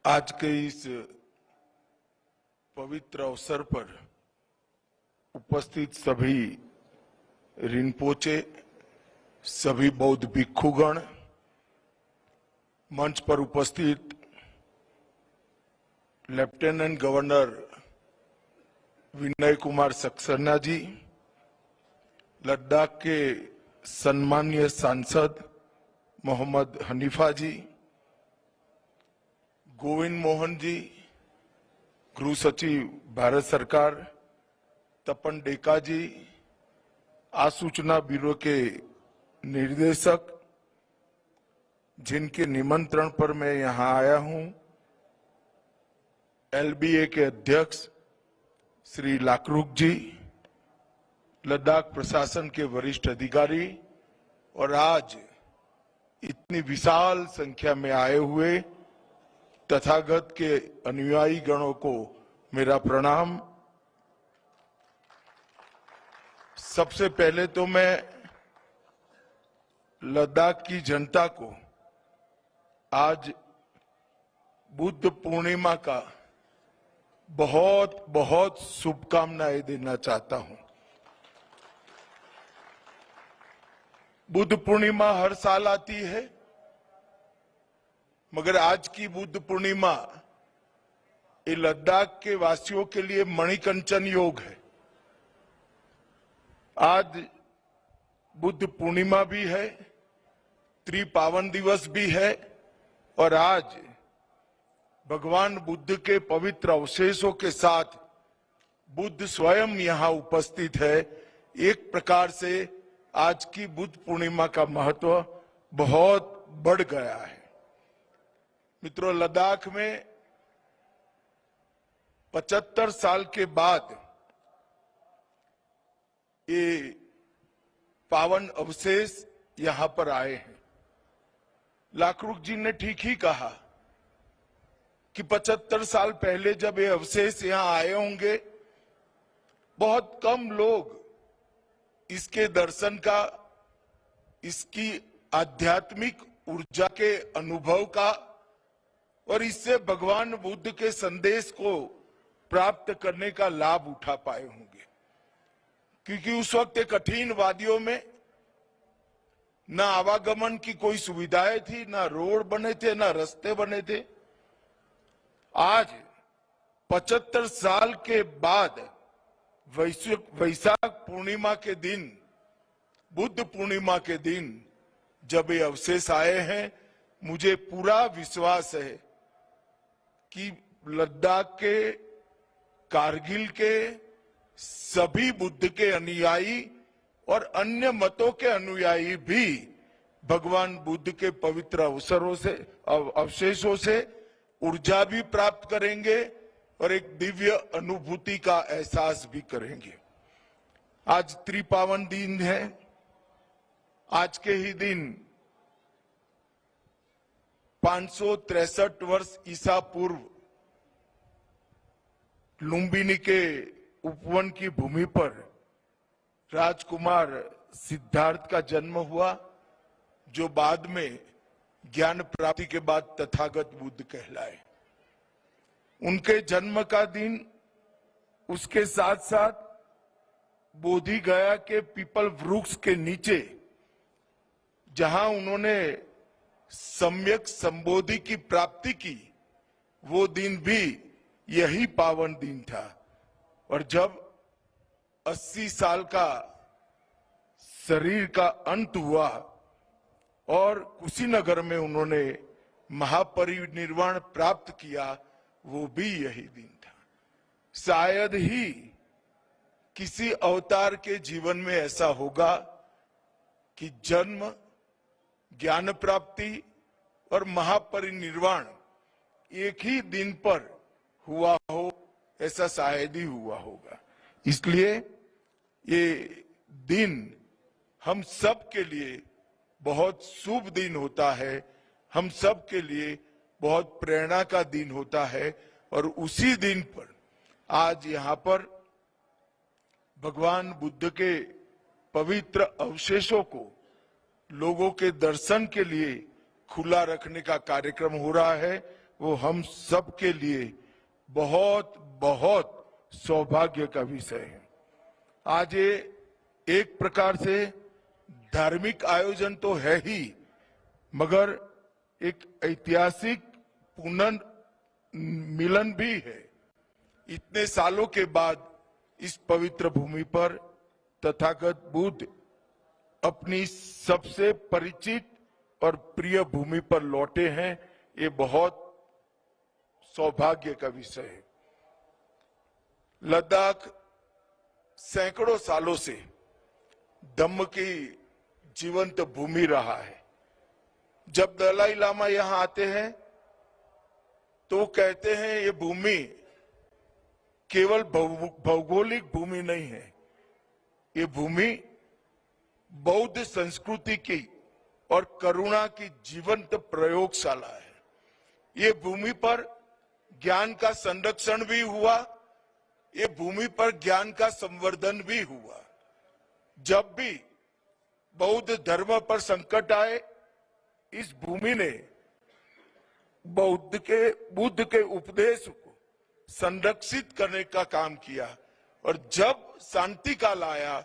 आज के इस पवित्र अवसर पर उपस्थित सभी रिनपोचे, सभी बौद्ध भिक्षुगण, मंच पर उपस्थित लेफ्टिनेंट गवर्नर विनय कुमार सक्सेना जी, लद्दाख के सम्मानीय सांसद मोहम्मद हनीफा जी, गोविंद मोहन जी, गृह सचिव भारत सरकार तपन डेका जी, आसूचना ब्यूरो के निर्देशक जिनके निमंत्रण पर मैं यहां आया हूं, एलबीए के अध्यक्ष श्री लाकरुक जी, लद्दाख प्रशासन के वरिष्ठ अधिकारी और आज इतनी विशाल संख्या में आए हुए तथागत के अनुयायी गणों को मेरा प्रणाम। सबसे पहले तो मैं लद्दाख की जनता को आज बुद्ध पूर्णिमा का बहुत बहुत शुभकामनाएं देना चाहता हूं। बुद्ध पूर्णिमा हर साल आती है, मगर आज की बुद्ध पूर्णिमा ये लद्दाख के वासियों के लिए मणिकंचन योग है। आज बुद्ध पूर्णिमा भी है, त्रिपावन दिवस भी है और आज भगवान बुद्ध के पवित्र अवशेषों के साथ बुद्ध स्वयं यहां उपस्थित है। एक प्रकार से आज की बुद्ध पूर्णिमा का महत्व बहुत बढ़ गया है। मित्रों, लद्दाख में 75 साल के बाद ये पावन अवशेष यहां पर आए हैं। लाकरुक जी ने ठीक ही कहा कि 75 साल पहले जब ये अवशेष यहां आए होंगे, बहुत कम लोग इसके दर्शन का, इसकी आध्यात्मिक ऊर्जा के अनुभव का और इससे भगवान बुद्ध के संदेश को प्राप्त करने का लाभ उठा पाए होंगे, क्योंकि उस वक्त कठिन वादियों में न आवागमन की कोई सुविधाएं थी, न रोड बने थे, न रास्ते बने थे। आज 75 साल के बाद वैशाख पूर्णिमा के दिन, बुद्ध पूर्णिमा के दिन जब ये अवशेष आए हैं, मुझे पूरा विश्वास है कि लद्दाख के, कारगिल के सभी बुद्ध के अनुयायी और अन्य मतों के अनुयायी भी भगवान बुद्ध के पवित्र अवसरों से, अवशेषों से ऊर्जा भी प्राप्त करेंगे और एक दिव्य अनुभूति का एहसास भी करेंगे। आज त्रिपावन दिन है। आज के ही दिन 563 वर्ष ईसा पूर्व लुम्बिनी के उपवन की भूमि पर राजकुमार सिद्धार्थ का जन्म हुआ, जो बाद में ज्ञान प्राप्ति के बाद तथागत बुद्ध कहलाए। उनके जन्म का दिन, उसके साथ साथ बोधि गया के पीपल वृक्ष के नीचे जहां उन्होंने सम्यक संबोधि की प्राप्ति की, वो दिन भी यही पावन दिन था। और जब 80 साल का शरीर का अंत हुआ और कुशीनगर में उन्होंने महापरिनिर्वाण प्राप्त किया, वो भी यही दिन था। शायद ही किसी अवतार के जीवन में ऐसा होगा कि जन्म, ज्ञान प्राप्ति और महापरिनिर्वाण एक ही दिन पर हुआ हो, ऐसा शायद ही हुआ होगा। इसलिए ये दिन हम सब के लिए बहुत शुभ दिन होता है, हम सब के लिए बहुत प्रेरणा का दिन होता है। और उसी दिन पर आज यहाँ पर भगवान बुद्ध के पवित्र अवशेषों को लोगों के दर्शन के लिए खुला रखने का कार्यक्रम हो रहा है। वो हम सब के लिए बहुत बहुत सौभाग्य का विषय है। आज ये एक प्रकार से धार्मिक आयोजन तो है ही, मगर एक ऐतिहासिक पुनर्मिलन भी है। इतने सालों के बाद इस पवित्र भूमि पर तथागत बुद्ध अपनी सबसे परिचित और प्रिय भूमि पर लौटे हैं। ये बहुत सौभाग्य का विषय है। लद्दाख सैकड़ों सालों से धम्म की जीवंत भूमि रहा है। जब दलाई लामा यहां आते हैं तो कहते हैं ये भूमि केवल भौगोलिक भूमि नहीं है, ये भूमि बौद्ध संस्कृति की और करुणा की जीवंत प्रयोगशाला है। ये भूमि पर ज्ञान का संरक्षण भी हुआ, ये भूमि पर ज्ञान का संवर्धन भी हुआ। जब भी बौद्ध धर्म पर संकट आए, इस भूमि ने बुद्ध के उपदेश को संरक्षित करने का काम किया, और जब शांति काल आया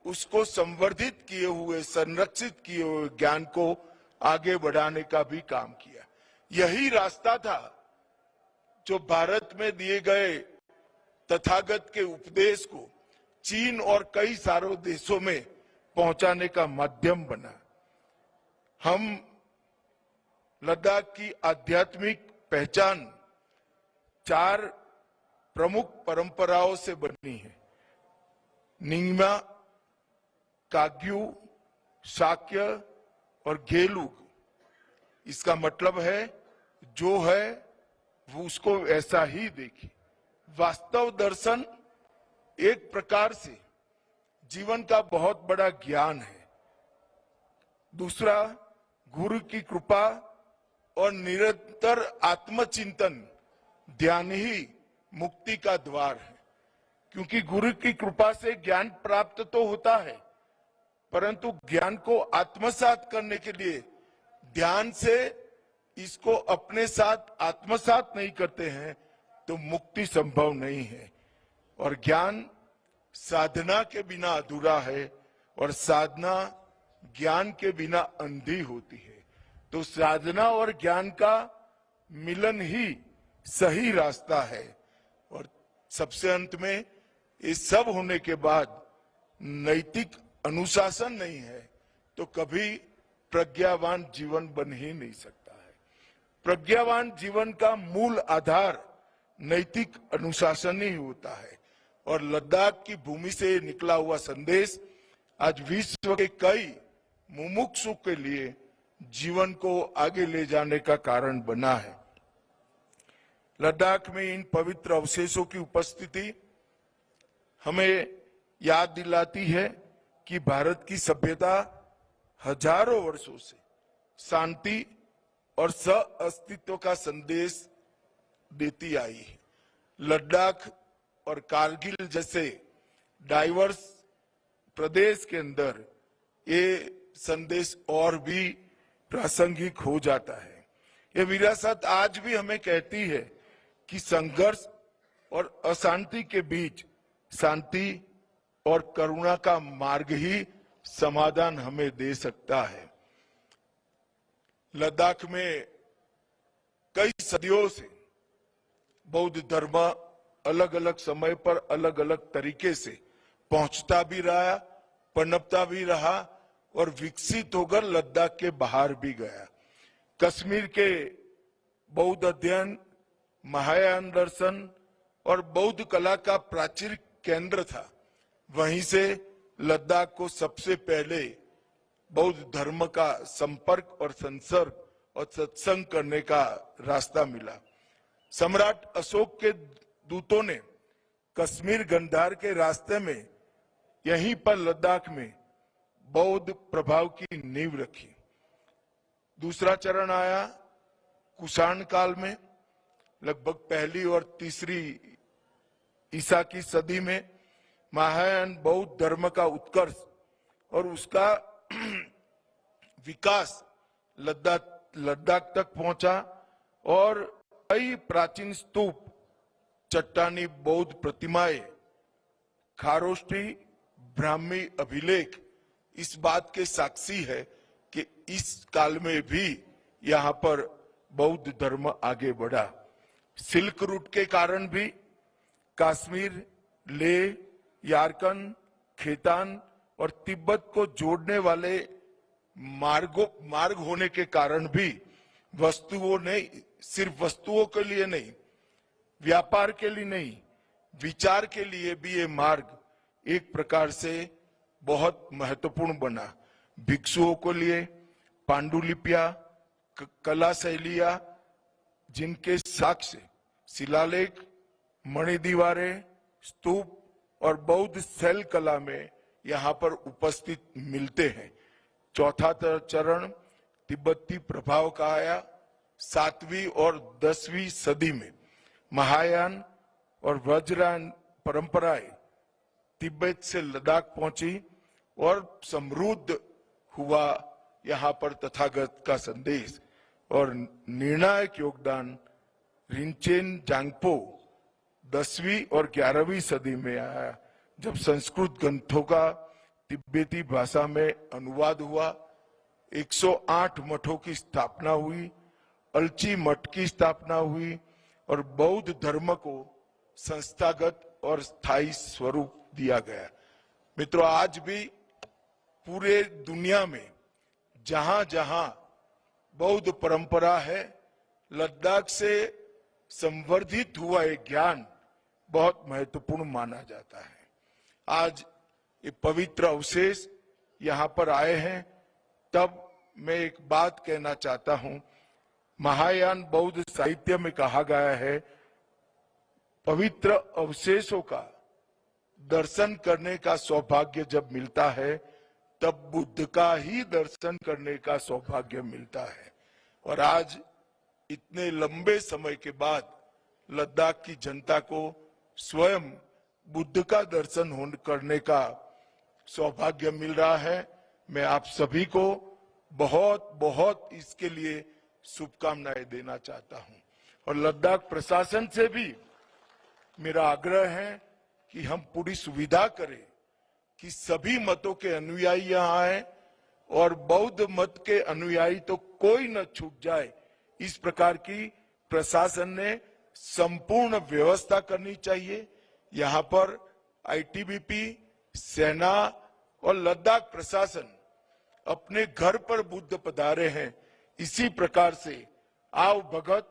उसको संवर्धित किए हुए, संरक्षित किए हुए ज्ञान को आगे बढ़ाने का भी काम किया। यही रास्ता था जो भारत में दिए गए तथागत के उपदेश को चीन और कई सारे देशों में पहुंचाने का माध्यम बना। हम लद्दाख की आध्यात्मिक पहचान 4 प्रमुख परंपराओं से बनी है: निंगमा, काग्यू, शाक्य और गेलुग। इसका मतलब है जो है वो उसको ऐसा ही देखे। वास्तव दर्शन एक प्रकार से जीवन का बहुत बड़ा ज्ञान है। दूसरा, गुरु की कृपा और निरंतर आत्मचिंतन, ध्यान ही मुक्ति का द्वार है। क्योंकि गुरु की कृपा से ज्ञान प्राप्त तो होता है, परंतु ज्ञान को आत्मसात करने के लिए ध्यान से इसको अपने साथ आत्मसात नहीं करते हैं तो मुक्ति संभव नहीं है। और ज्ञान साधना के बिना अधूरा है, और साधना ज्ञान के बिना अंधी होती है। तो साधना और ज्ञान का मिलन ही सही रास्ता है। और सबसे अंत में ये सब होने के बाद नैतिक अनुशासन नहीं है तो कभी प्रज्ञावान जीवन बन ही नहीं सकता है। प्रज्ञावान जीवन का मूल आधार नैतिक अनुशासन ही होता है। और लद्दाख की भूमि से निकला हुआ संदेश आज विश्व के कई मुमुक्षु के लिए जीवन को आगे ले जाने का कारण बना है। लद्दाख में इन पवित्र अवशेषों की उपस्थिति हमें याद दिलाती है कि भारत की सभ्यता हजारों वर्षों से शांति और सह-अस्तित्व का संदेश देती आई है। लद्दाख और कारगिल जैसे डाइवर्स प्रदेश के अंदर ये संदेश और भी प्रासंगिक हो जाता है। ये विरासत आज भी हमें कहती है कि संघर्ष और अशांति के बीच शांति और करुणा का मार्ग ही समाधान हमें दे सकता है। लद्दाख में कई सदियों से बौद्ध धर्म अलग अलग समय पर अलग अलग तरीके से पहुंचता भी रहा, पनपता भी रहा और विकसित होकर लद्दाख के बाहर भी गया। कश्मीर के बौद्ध अध्ययन, महायान दर्शन और बौद्ध कला का प्राचीन केंद्र था। वहीं से लद्दाख को सबसे पहले बौद्ध धर्म का संपर्क और संसर्ग और सत्संग करने का रास्ता मिला। सम्राट अशोक के दूतों ने कश्मीर गंधार के रास्ते में यहीं पर लद्दाख में बौद्ध प्रभाव की नींव रखी। दूसरा चरण आया कुषाण काल में, लगभग पहली और तीसरी ईसा की सदी में। महायान बौद्ध धर्म का उत्कर्ष और उसका विकास लद्दाख तक पहुंचा और कई प्राचीन स्तूप, चट्टानी बौद्ध प्रतिमाएं, खारोष्ठी, ब्राह्मी अभिलेख इस बात के साक्षी है कि इस काल में भी यहाँ पर बौद्ध धर्म आगे बढ़ा। सिल्क रूट के कारण भी कश्मीर, लेह, यारकन, खेतान और तिब्बत को जोड़ने वाले मार्ग होने के कारण भी वस्तुओं ने सिर्फ वस्तुओं के लिए नहीं, व्यापार के लिए नहीं, विचार के लिए भी ये मार्ग एक प्रकार से बहुत महत्वपूर्ण बना। भिक्षुओं के लिए पांडुलिपियां, कला शैलियां, जिनके साक्ष्य शिलालेख, मणिदीवारें, स्तूप और बौद्ध शैल कला में यहाँ पर उपस्थित मिलते हैं। चौथा चरण तिब्बती प्रभाव का आया। 7वीं और 10वीं सदी में महायान और वज्रयान परंपराएं तिब्बत से लद्दाख पहुंची और समृद्ध हुआ यहाँ पर तथागत का संदेश। और निर्णायक योगदान रिंचेन जांगपो 10वीं और 11वीं सदी में आया, जब संस्कृत ग्रंथों का तिब्बती भाषा में अनुवाद हुआ। 108 मठों की स्थापना हुई, अलची मठ की स्थापना हुई और बौद्ध धर्म को संस्थागत और स्थायी स्वरूप दिया गया। मित्रों, आज भी पूरे दुनिया में जहां जहां बौद्ध परंपरा है, लद्दाख से संवर्धित हुआ एक ज्ञान बहुत महत्वपूर्ण माना जाता है। आज ये पवित्र अवशेष यहाँ पर आए हैं, तब मैं एक बात कहना चाहता हूं। महायान बौद्ध साहित्य में कहा गया है, पवित्र अवशेषों का दर्शन करने का सौभाग्य जब मिलता है, तब बुद्ध का ही दर्शन करने का सौभाग्य मिलता है। और आज इतने लंबे समय के बाद लद्दाख की जनता को स्वयं बुद्ध का दर्शन करने का सौभाग्य मिल रहा है। मैं आप सभी को बहुत बहुत इसके लिए शुभकामनाएं देना चाहता हूं। और लद्दाख प्रशासन से भी मेरा आग्रह है कि हम पूरी सुविधा करें कि सभी मतों के अनुयायी यहाँ आए और बौद्ध मत के अनुयायी तो कोई न छूट जाए, इस प्रकार की प्रशासन ने संपूर्ण व्यवस्था करनी चाहिए। यहाँ पर आईटीबीपी, सेना और लद्दाख प्रशासन अपने घर पर बुद्ध पधारे हैं, इसी प्रकार से आव भगत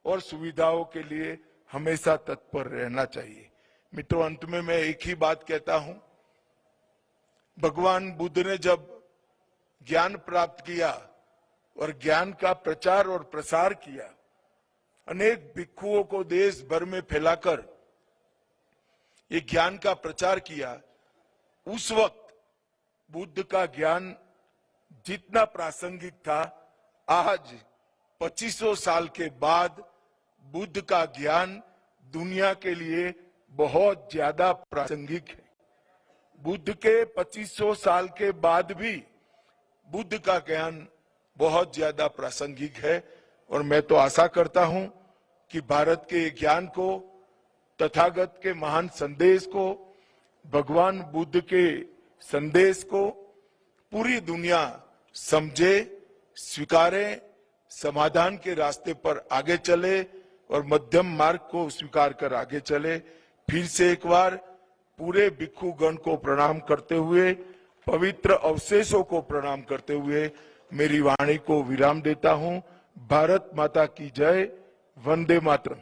और सुविधाओं के लिए हमेशा तत्पर रहना चाहिए। मित्रों, अंत में मैं एक ही बात कहता हूं, भगवान बुद्ध ने जब ज्ञान प्राप्त किया और ज्ञान का प्रचार और प्रसार किया, अनेक भिक्षुओं को देश भर में फैलाकर ये ज्ञान का प्रचार किया। उस वक्त बुद्ध का ज्ञान जितना प्रासंगिक था, आज 2500 साल के बाद बुद्ध का ज्ञान दुनिया के लिए बहुत ज्यादा प्रासंगिक है। बुद्ध के 2500 साल के बाद भी बुद्ध का ज्ञान बहुत ज्यादा प्रासंगिक है। और मैं तो आशा करता हूं कि भारत के ज्ञान को, तथागत के महान संदेश को, भगवान बुद्ध के संदेश को पूरी दुनिया समझे, स्वीकारे, समाधान के रास्ते पर आगे चले और मध्यम मार्ग को स्वीकार कर आगे चले। फिर से एक बार पूरे भिक्षु गण को प्रणाम करते हुए, पवित्र अवशेषों को प्रणाम करते हुए मेरी वाणी को विराम देता हूं। भारत माता की जय। वंदे मातरम।